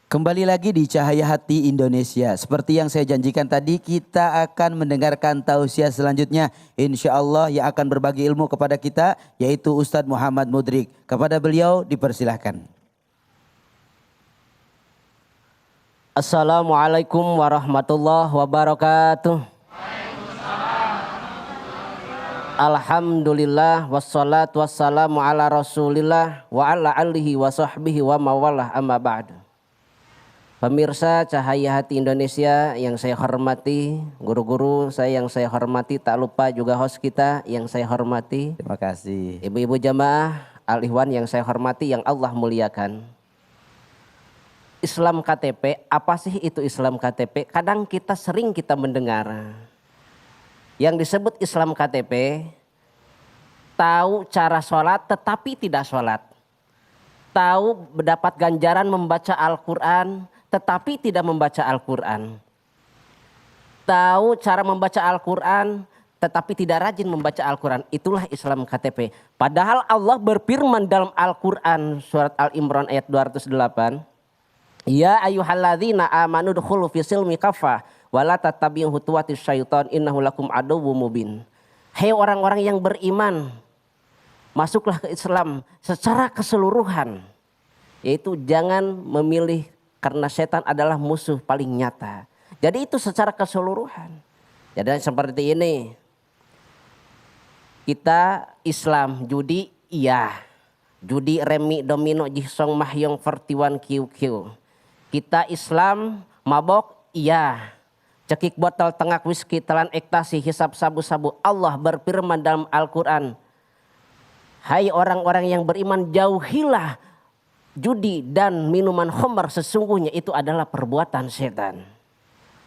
Kembali lagi di Cahaya Hati Indonesia. Seperti yang saya janjikan tadi, kita akan mendengarkan tausiah selanjutnya. Insya Allah yang akan berbagi ilmu kepada kita, yaitu Ustadz Muhammad Mudrik. Kepada beliau dipersilahkan. Assalamualaikum warahmatullahi wabarakatuh. Alhamdulillah wassalatu wassalamu ala rasulillah wa ala alihi wa sahbihi wa mawalah amma ba'du. Pemirsa Cahaya Hati Indonesia yang saya hormati, guru-guru saya yang saya hormati, tak lupa juga host kita yang saya hormati. Terima kasih. Ibu-ibu jamaah al-ikhwan yang saya hormati, yang Allah muliakan. Islam KTP, apa sih itu Islam KTP? Kadang sering kita mendengar yang disebut Islam KTP, tahu cara sholat tetapi tidak sholat. Tahu mendapat ganjaran membaca Al-Quran tetapi tidak membaca Al-Quran. Tahu cara membaca Al-Quran tetapi tidak rajin membaca Al-Quran. Itulah Islam KTP. Padahal Allah berfirman dalam Al-Quran surat Al-Imran ayat 208. Ya ayyuhalladzina amanu dukhulu fi silmi kafah wa la tattabi'u khutuwatis syaitan innahu lakum aduwwum mubin. Hei orang-orang yang beriman, masuklah ke Islam secara keseluruhan. Yaitu jangan memilih karena setan adalah musuh paling nyata. Jadi itu secara keseluruhan. Jadi seperti ini. Kita Islam, judi iya. Judi, remi, domino, jisong, mahyong, vertiwan, kiu-kiu. Kita Islam, mabok iya. Cekik botol, tengak whisky, telan ekstasi, hisap sabu-sabu. Allah berfirman dalam Al-Quran. Hai orang-orang yang beriman, jauhilah judi dan minuman khamar, sesungguhnya itu adalah perbuatan setan.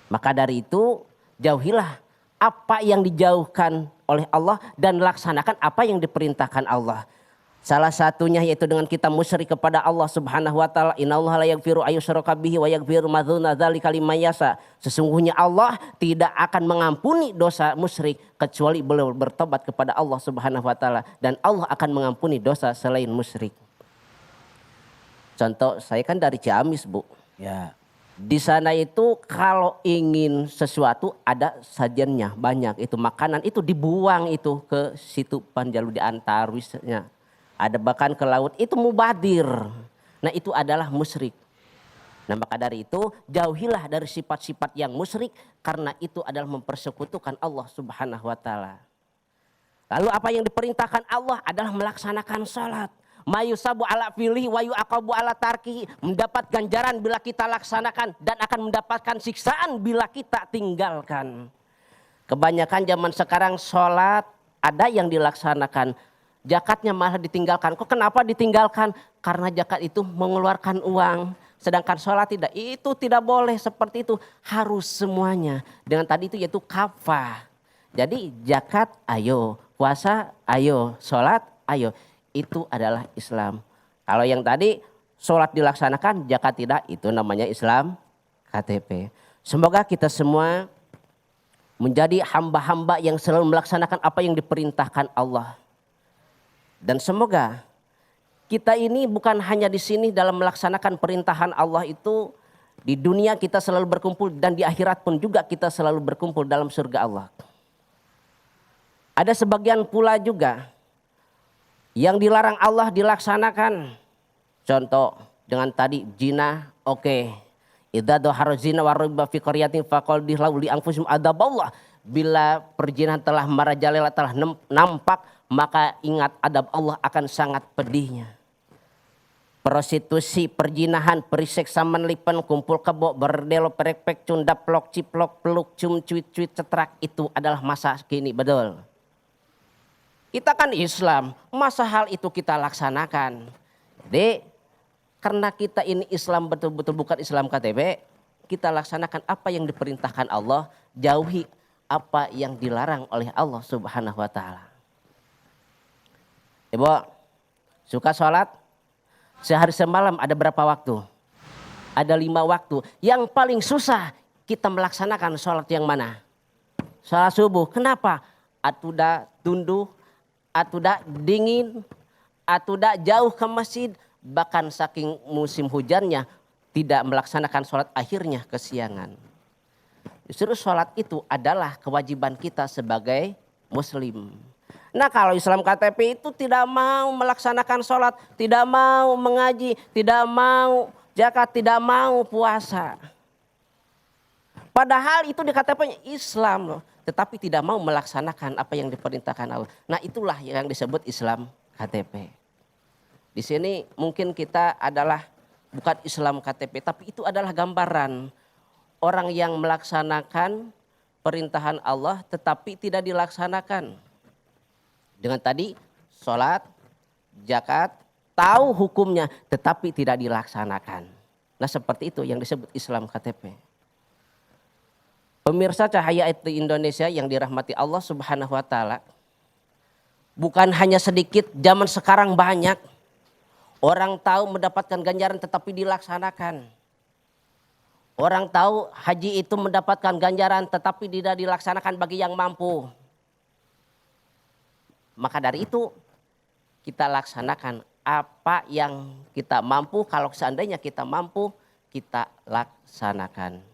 Maka dari itu jauhilah apa yang dijauhkan oleh Allah dan laksanakan apa yang diperintahkan Allah. Salah satunya yaitu dengan kita musyrik kepada Allah Subhanahu wa taala. Innallaha la yaghfiru ayyushraka bihi wa yaghfiru ma dzuna dzalika liman yasha. Sesungguhnya Allah tidak akan mengampuni dosa musyrik kecuali beliau bertobat kepada Allah Subhanahu wa taala, dan Allah akan mengampuni dosa selain musyrik. Contoh, saya kan dari Ciamis, Bu. Ya. Di sana itu kalau ingin sesuatu ada sajiannya banyak. Itu makanan itu dibuang itu ke situ Panjalu di Antarwisnya. Ada bahkan ke laut, itu mubadir. Nah itu adalah musyrik. Nah maka dari itu jauhilah dari sifat-sifat yang musyrik, karena itu adalah mempersekutukan Allah Subhanahu wa taala. Lalu apa yang diperintahkan Allah adalah melaksanakan salat. Mayusabu ala filih wa yu'aqabu ala tarki, mendapat ganjaran bila kita laksanakan dan akan mendapatkan siksaan bila kita tinggalkan. Kebanyakan zaman sekarang sholat ada yang dilaksanakan, zakatnya malah ditinggalkan. Kok kenapa ditinggalkan? Karena zakat itu mengeluarkan uang, sedangkan sholat tidak. Itu tidak boleh seperti itu, harus semuanya. Dengan tadi itu yaitu kafah. Jadi zakat ayo, puasa ayo, sholat ayo. Itu adalah Islam. Kalau yang tadi sholat dilaksanakan, zakat tidak, itu namanya Islam KTP. Semoga kita semua menjadi hamba-hamba yang selalu melaksanakan apa yang diperintahkan Allah. Dan semoga kita ini bukan hanya di sini dalam melaksanakan perintahan Allah itu, di dunia kita selalu berkumpul dan di akhirat pun juga kita selalu berkumpul dalam surga Allah. Ada sebagian pula juga yang dilarang Allah dilaksanakan. Contoh dengan tadi zina, oke. Idza dhahara zina wa riba fi qaryatin faqul lahu li anfusihim adaballah. Bila perzinahan telah merajalela, telah nampak, maka ingat adab Allah akan sangat pedihnya. Prostitusi, perzinahan, periseksa menlipan, kumpul kebo, berdelo, perek-pek, cundap, plok, ciplok, peluk, cum, cuit-cuit, cetrak, itu adalah masa kini, betul. Kita kan Islam, masa hal itu kita laksanakan. Jadi karena kita ini Islam betul-betul bukan Islam KTP, kita laksanakan apa yang diperintahkan Allah, jauhi apa yang dilarang oleh Allah Subhanahu wa taala. Ibu, suka sholat? Sehari semalam ada berapa waktu? Ada 5 waktu. Yang paling susah kita melaksanakan sholat yang mana? Sholat subuh. Kenapa? Atuda tunduh, atuda dingin, atuda jauh ke masjid. Bahkan saking musim hujannya, tidak melaksanakan sholat akhirnya kesiangan. Justru sholat itu adalah kewajiban kita sebagai muslim. Nah kalau Islam KTP itu tidak mau melaksanakan sholat, tidak mau mengaji, tidak mau zakat, tidak mau puasa. Padahal itu di KTP-nya Islam loh. Tetapi tidak mau melaksanakan apa yang diperintahkan Allah. Nah itulah yang disebut Islam KTP. Di sini mungkin kita adalah bukan Islam KTP, tapi itu adalah gambaran orang yang melaksanakan perintahan Allah tetapi tidak dilaksanakan. Dengan tadi sholat, zakat, tahu hukumnya tetapi tidak dilaksanakan. Nah seperti itu yang disebut Islam KTP. Pemirsa Cahaya IT Indonesia yang dirahmati Allah Subhanahu wa taala. Bukan hanya sedikit, zaman sekarang banyak orang tahu mendapatkan ganjaran tetapi dilaksanakan. Orang tahu haji itu mendapatkan ganjaran tetapi tidak dilaksanakan bagi yang mampu. Maka dari itu kita laksanakan apa yang kita mampu. Kalau seandainya kita mampu, kita laksanakan.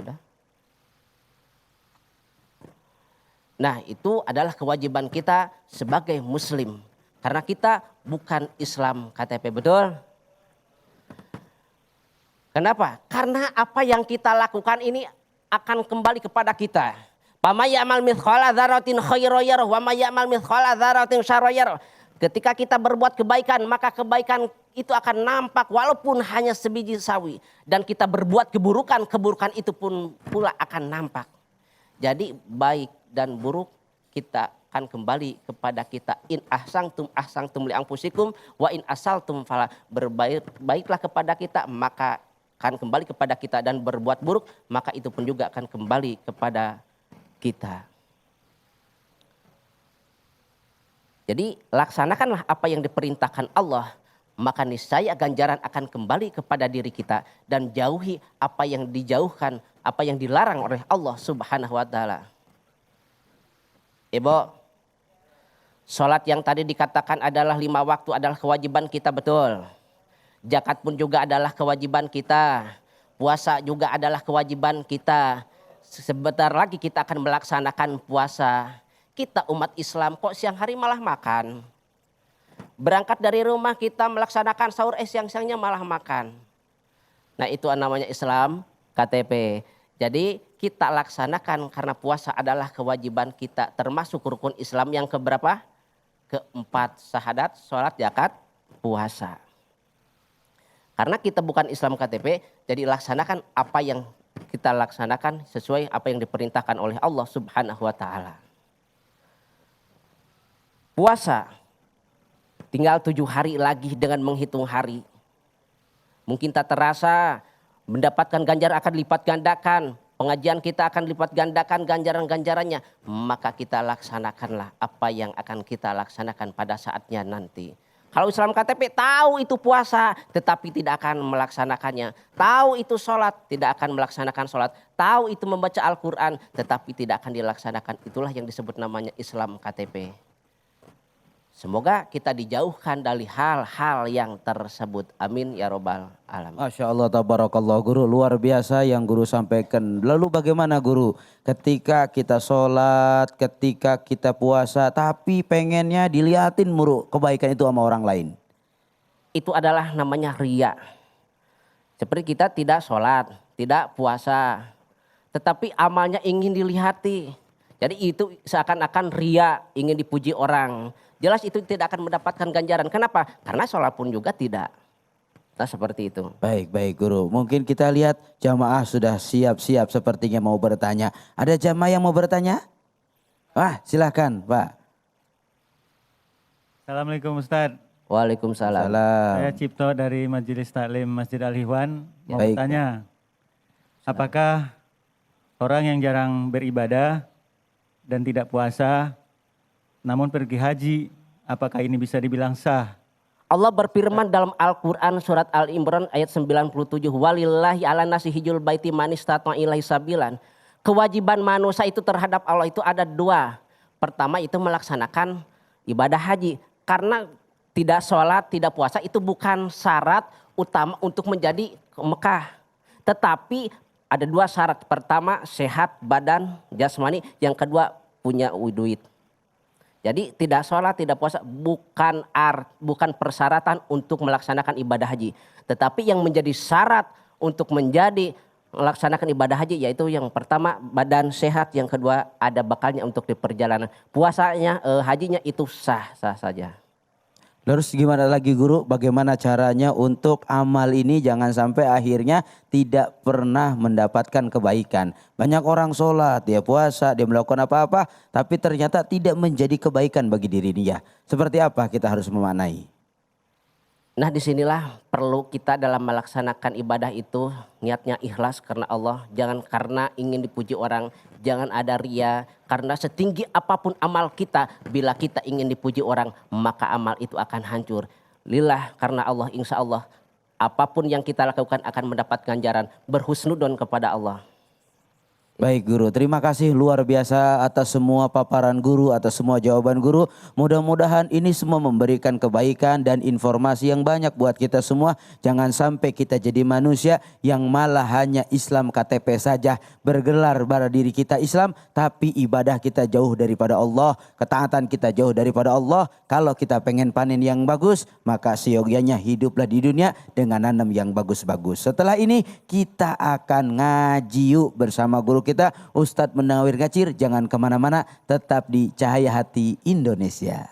Udah? Nah itu adalah kewajiban kita sebagai muslim. Karena kita bukan Islam KTP, betul? Kenapa? Karena apa yang kita lakukan ini akan kembali kepada kita. May ya'mal mithqala dzarratin khairan yarah wa may ya'mal mithqala dzarratin syarran yarah. Ketika kita berbuat kebaikan, maka kebaikan itu akan nampak walaupun hanya sebiji sawi. Dan kita berbuat keburukan, keburukan itu pun pula akan nampak. Jadi baik dan buruk kita akan kembali kepada kita. In ahsangtum li anfusikum wa in asaltum fala. Berbaiklah kepada kita maka akan kembali kepada kita, dan berbuat buruk maka itu pun juga akan kembali kepada kita. Jadi laksanakanlah apa yang diperintahkan Allah, maka niscaya ganjaran akan kembali kepada diri kita, dan jauhi apa yang dijauhkan, apa yang dilarang oleh Allah Subhanahu wa taala. Ibu, sholat yang tadi dikatakan adalah 5 waktu adalah kewajiban kita, betul. Zakat pun juga adalah kewajiban kita. Puasa juga adalah kewajiban kita. Sebentar lagi kita akan melaksanakan puasa. Kita umat Islam kok siang hari malah makan. Berangkat dari rumah kita melaksanakan sahur, siang-siangnya malah makan. Nah itu namanya Islam KTP. Jadi kita laksanakan karena puasa adalah kewajiban kita. Termasuk rukun Islam yang keberapa? Keempat, syahadat, sholat, zakat, puasa. Karena kita bukan Islam KTP, jadi laksanakan apa yang kita laksanakan sesuai apa yang diperintahkan oleh Allah Subhanahu wa taala. Puasa tinggal 7 hari lagi dengan menghitung hari. Mungkin tak terasa mendapatkan ganjaran akan lipat gandakan. Pengajian kita akan lipat gandakan ganjaran-ganjarannya. Maka kita laksanakanlah apa yang akan kita laksanakan pada saatnya nanti. Kalau Islam KTP tahu itu puasa tetapi tidak akan melaksanakannya. Tahu itu sholat tidak akan melaksanakan sholat. Tahu itu membaca Al-Quran tetapi tidak akan dilaksanakan. Itulah yang disebut namanya Islam KTP. Semoga kita dijauhkan dari hal-hal yang tersebut. Amin ya robbal alamin. Masya Allah, tabarakallah guru, luar biasa yang guru sampaikan. Lalu bagaimana guru ketika kita sholat, ketika kita puasa tapi pengennya dilihatin muru kebaikan itu sama orang lain? Itu adalah namanya riya. Seperti kita tidak sholat, tidak puasa, tetapi amalnya ingin dilihati. Jadi itu seakan-akan riya, ingin dipuji orang. Jelas itu tidak akan mendapatkan ganjaran. Kenapa? Karena sholat pun juga tidak. Nah seperti itu. Baik guru. Mungkin kita lihat jamaah sudah siap-siap sepertinya mau bertanya. Ada jamaah yang mau bertanya? Wah silahkan Pak. Assalamualaikum Ustadz. Waalaikumsalam. Saya Cipto dari Majelis Taklim Masjid Al-Ihwan. Mau Baik. bertanya, apakah orang yang jarang beribadah dan tidak puasa namun pergi haji, apakah ini bisa dibilang sah? Allah berfirman dalam Al-Quran surat Al-Imran ayat 97. Walillahi ala nasi hijul baiti manistata ilahi sabilan. Kewajiban manusia itu terhadap Allah itu ada 2. Pertama itu melaksanakan ibadah haji. Karena tidak sholat, tidak puasa itu bukan syarat utama untuk menjadi ke Mekah. Tetapi ada 2 syarat. Pertama sehat badan jasmani, yang kedua punya duit. Jadi tidak sholat, tidak puasa bukan persyaratan untuk melaksanakan ibadah haji. Tetapi yang menjadi syarat untuk menjadi melaksanakan ibadah haji yaitu yang pertama badan sehat, yang kedua ada bakalnya untuk di perjalanan. Puasanya, hajinya itu sah-sah saja. Terus gimana lagi guru, bagaimana caranya untuk amal ini jangan sampai akhirnya tidak pernah mendapatkan kebaikan. Banyak orang sholat, dia puasa, dia melakukan apa-apa, tapi ternyata tidak menjadi kebaikan bagi diri dia. Seperti apa kita harus memaknai? Nah disinilah perlu kita dalam melaksanakan ibadah itu niatnya ikhlas karena Allah. Jangan karena ingin dipuji orang, jangan ada ria. Karena setinggi apapun amal kita, bila kita ingin dipuji orang maka amal itu akan hancur. Lillah karena Allah, insya Allah apapun yang kita lakukan akan mendapat ganjaran. Berhusnudon kepada Allah. Baik guru, terima kasih luar biasa atas semua paparan guru, atas semua jawaban guru. Mudah-mudahan ini semua memberikan kebaikan dan informasi yang banyak buat kita semua. Jangan sampai kita jadi manusia yang malah hanya Islam KTP saja. Bergelar pada diri kita Islam, tapi ibadah kita jauh daripada Allah. Ketaatan kita jauh daripada Allah. Kalau kita pengen panen yang bagus, maka seyogianya hiduplah di dunia dengan nanam yang bagus-bagus. Setelah ini kita akan ngaji yuk bersama guru kita Ustadz Munawir Gacir. Jangan kemana-mana, tetap di Cahaya Hati Indonesia.